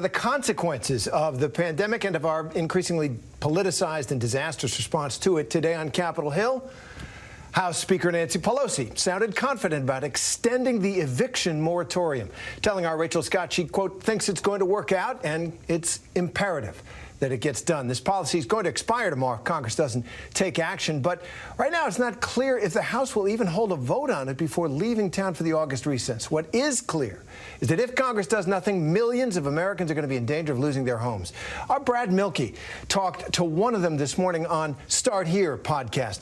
The consequences of the pandemic and of our increasingly politicized and disastrous response to it. Today on Capitol Hill, House Speaker Nancy Pelosi sounded confident about extending the eviction moratorium, telling our Rachel Scott she, quote, thinks it's going to work out and it's imperative that it gets done. This policy is going to expire tomorrow if Congress doesn't take action. But right now, it's not clear if the House will even hold a vote on it before leaving town for the August recess. What is clear is that if Congress does nothing, millions of Americans are going to be in danger of losing their homes. Our Brad Mielke talked to one of them this morning on Start Here podcast.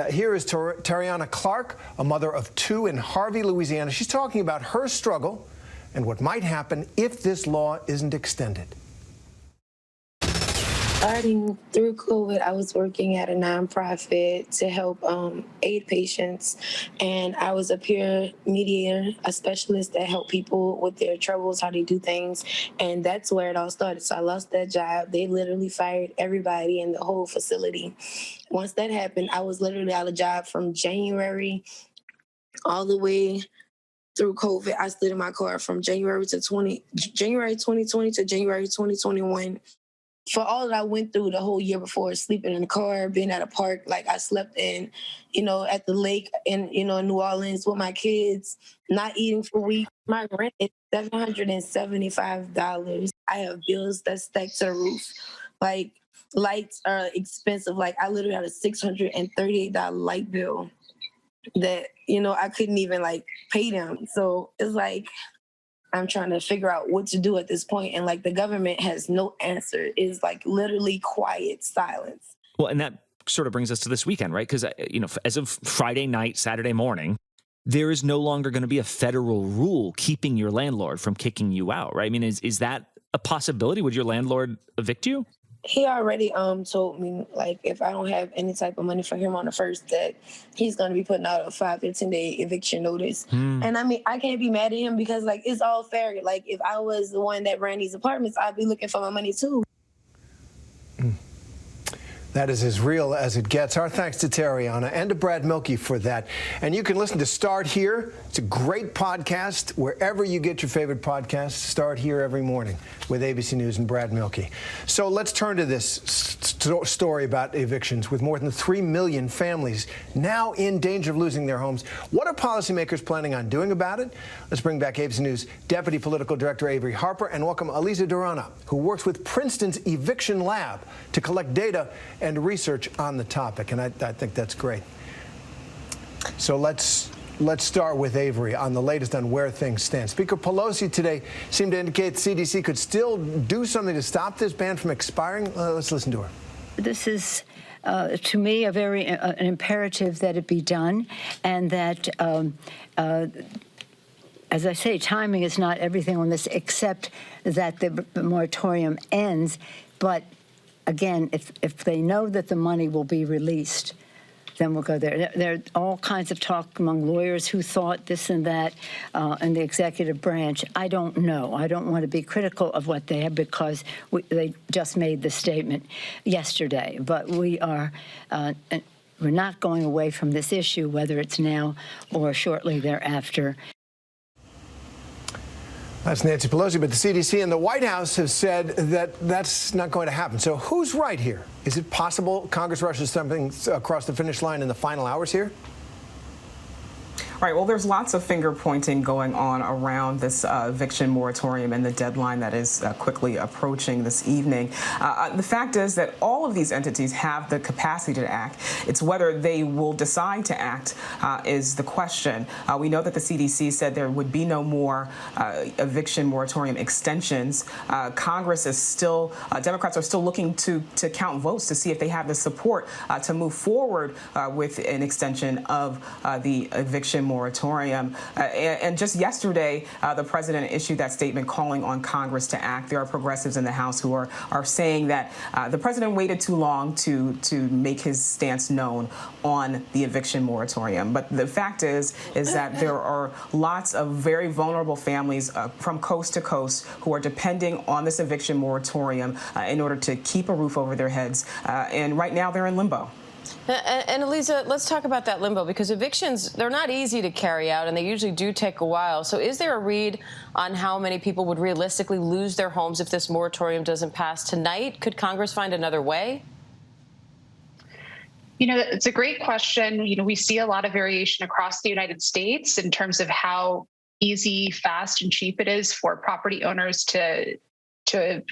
Here is Tariana Clark, a mother of two in Harvey, Louisiana. She's talking about her struggle and what might happen if this law isn't extended. Starting through COVID, I was working at a nonprofit to help aid patients, and I was a peer mediator, a specialist that helped people with their troubles, how they do things, and that's where it all started. So I lost that job. They literally fired everybody in the whole facility. Once that happened, I was literally out of job from January all the way through COVID. I stood in my car from January 2020 to January 2021. For all that I went through the whole year before, sleeping in the car, being at a park, like I slept in, at the lake in, New Orleans with my kids, not eating for weeks. My rent is $775. I have bills that stack to the roof. Like, lights are expensive. Like, I literally had a $638 light bill that, I couldn't even, pay them. So it's like, I'm trying to figure out what to do at this point. And the government has no answer. It's literally quiet silence. Well, and that sort of brings us to this weekend, right? Because, as of Friday night, Saturday morning, there is no longer going to be a federal rule keeping your landlord from kicking you out, right? I mean, is that a possibility? Would your landlord evict you? He already told me, if I don't have any type of money for him on the first, that he's going to be putting out a 15-day eviction notice. And I mean, I can't be mad at him because, it's all fair. If I was the one that ran these apartments, I'd be looking for my money, too. That is as real as it gets. Our thanks to Tariana and to Brad Mielke for that. And you can listen to Start Here. It's a great podcast wherever you get your favorite podcasts. Start Here every morning with ABC News and Brad Mielke. So let's turn to this story about evictions. With more than 3 million families now in danger of losing their homes, what are policymakers planning on doing about it? Let's bring back ABC News Deputy Political Director Avery Harper and welcome Aliza Durana, who works with Princeton's Eviction Lab to collect data and research on the topic, and I think that's great. So let's start with Avery on the latest on where things stand. Speaker Pelosi today seemed to indicate the CDC could still do something to stop this ban from expiring. Let's listen to her. This is, to me, a very an imperative that it be done, and that, as I say, timing is not everything on this, except that the moratorium ends, but again, if they know that the money will be released, then we'll go there. There are all kinds of talk among lawyers who thought this and that in the executive branch. I don't know. I don't want to be critical of what they have because they just made the statement yesterday. But we're not going away from this issue, whether it's now or shortly thereafter. That's Nancy Pelosi, but the CDC and the White House have said that that's not going to happen. So who's right here? Is it possible Congress rushes something across the finish line in the final hours here? Right. Well, there's lots of finger pointing going on around this eviction moratorium and the deadline that is quickly approaching this evening. The fact is that all of these entities have the capacity to act. It's whether they will decide to act is the question. We know that the CDC said there would be no more eviction moratorium extensions. Congress is still, Democrats are still looking to count votes to see if they have the support to move forward with an extension of the eviction moratorium. And just yesterday, the president issued that statement calling on Congress to act. There are progressives in the House who are saying that the president waited too long to make his stance known on the eviction moratorium. But the fact is that there are lots of very vulnerable families from coast to coast who are depending on this eviction moratorium in order to keep a roof over their heads. And right now they're in limbo. And Eliza, let's talk about that limbo, because evictions, they're not easy to carry out and they usually do take a while. So is there a read on how many people would realistically lose their homes if this moratorium doesn't pass tonight? Could Congress find another way? It's a great question. We see a lot of variation across the United States in terms of how easy, fast, and cheap it is for property owners to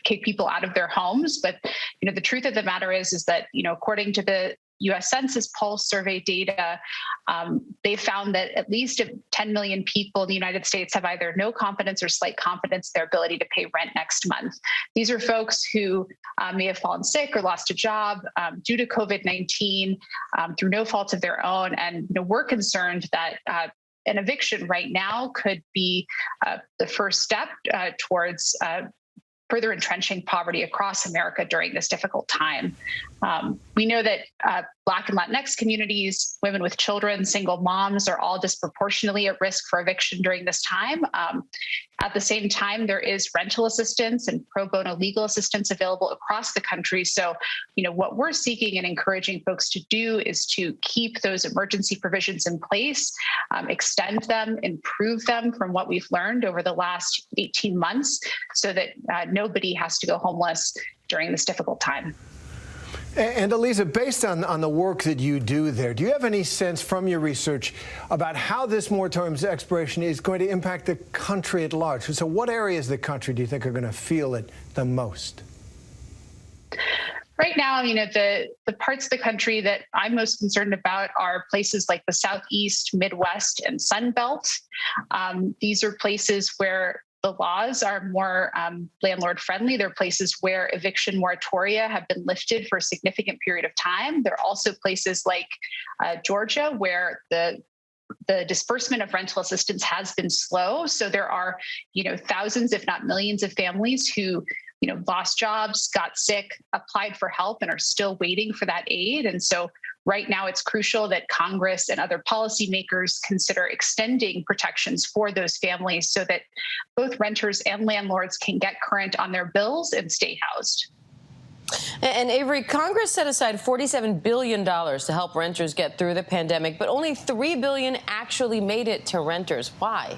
kick people out of their homes. But, the truth of the matter is that, according to the U.S. Census Pulse survey data, they found that at least 10 million people in the United States have either no confidence or slight confidence in their ability to pay rent next month. These are folks who may have fallen sick or lost a job due to COVID-19 through no fault of their own. And we're concerned that an eviction right now could be the first step towards further entrenching poverty across America during this difficult time. We know that Black and Latinx communities, women with children, single moms are all disproportionately at risk for eviction during this time. At the same time, there is rental assistance and pro bono legal assistance available across the country. So, what we're seeking and encouraging folks to do is to keep those emergency provisions in place, extend them, improve them from what we've learned over the last 18 months so that nobody has to go homeless during this difficult time. And Eliza, based on the work that you do there, do you have any sense from your research about how this moratorium's expiration is going to impact the country at large? So what areas of the country do you think are going to feel it the most? Right now, the parts of the country that I'm most concerned about are places like the Southeast, Midwest, and Sun Belt. These are places where the laws are more landlord friendly. They're places where eviction moratoria have been lifted for a significant period of time. There are also places like Georgia where the disbursement of rental assistance has been slow. So there are, thousands, if not millions of families who, lost jobs, got sick, applied for help, and are still waiting for that aid. And so right now, it's crucial that Congress and other policymakers consider extending protections for those families so that both renters and landlords can get current on their bills and stay housed. And Avery, Congress set aside $47 billion to help renters get through the pandemic, but only $3 billion actually made it to renters. Why?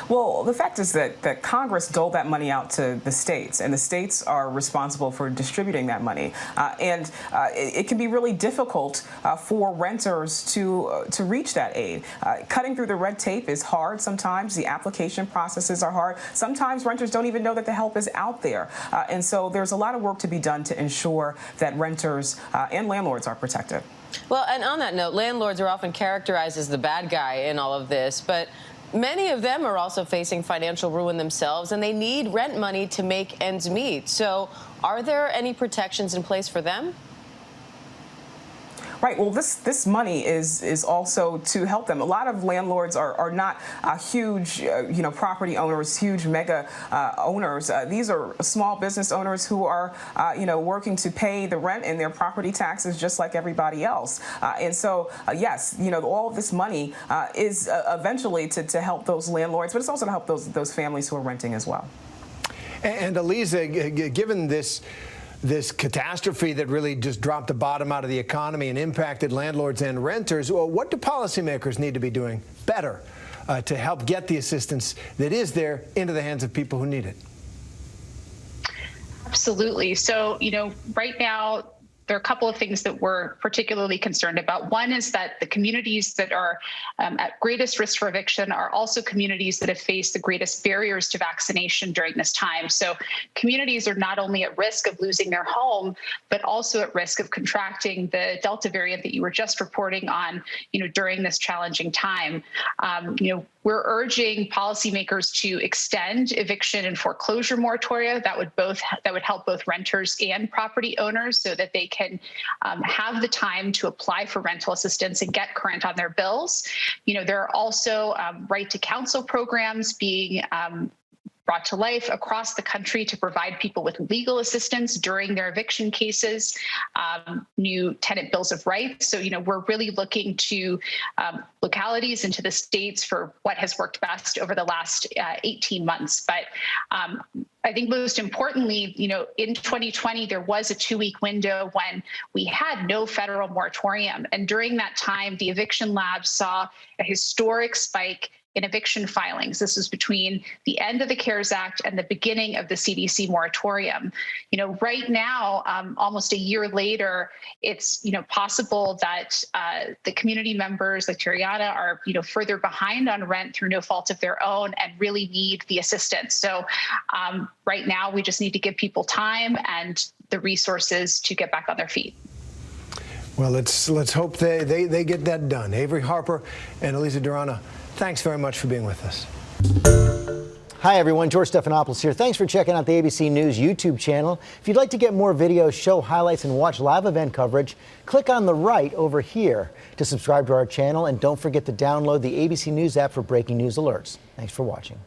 Well, the fact is that Congress doled that money out to the states, and the states are responsible for distributing that money. And it can be really difficult for renters to reach that aid. Cutting through the red tape is hard sometimes. The application processes are hard. Sometimes renters don't even know that the help is out there. And so there's a lot of work to be done to ensure that renters and landlords are protected. Well, and on that note, landlords are often characterized as the bad guy in all of this, but many of them are also facing financial ruin themselves, and they need rent money to make ends meet. So are there any protections in place for them? Right. Well, this money is also to help them. A lot of landlords are not huge, property owners, huge mega owners. These are small business owners who are, working to pay the rent and their property taxes just like everybody else. And so, yes, all of this money is eventually to help those landlords, but it's also to help those families who are renting as well. And Eliza, given this catastrophe that really just dropped the bottom out of the economy and impacted landlords and renters, well, what do policymakers need to be doing better to help get the assistance that is there into the hands of people who need it? Absolutely. So, right now, there are a couple of things that we're particularly concerned about. One is that the communities that are at greatest risk for eviction are also communities that have faced the greatest barriers to vaccination during this time. So communities are not only at risk of losing their home, but also at risk of contracting the Delta variant that you were just reporting on, during this challenging time. We're urging policymakers to extend eviction and foreclosure moratoria. That would help both renters and property owners so that they can have the time to apply for rental assistance and get current on their bills. There are also right to counsel programs being brought to life across the country to provide people with legal assistance during their eviction cases, new tenant bills of rights. So, we're really looking to localities and to the states for what has worked best over the last 18 months. But I think most importantly, in 2020, there was a 2-week window when we had no federal moratorium. And during that time, the eviction lab saw a historic spike in eviction filings. This was between the end of the CARES Act and the beginning of the CDC moratorium. Right now, almost a year later, it's possible that the community members like Tariana are further behind on rent through no fault of their own and really need the assistance. So right now, we just need to give people time and the resources to get back on their feet. Well, let's hope they get that done. Avery Harper and Elisa Durana, thanks very much for being with us. Hi, everyone. George Stephanopoulos here. Thanks for checking out the ABC News YouTube channel. If you'd like to get more videos, show highlights, and watch live event coverage, click on the right over here to subscribe to our channel. And don't forget to download the ABC News app for breaking news alerts. Thanks for watching.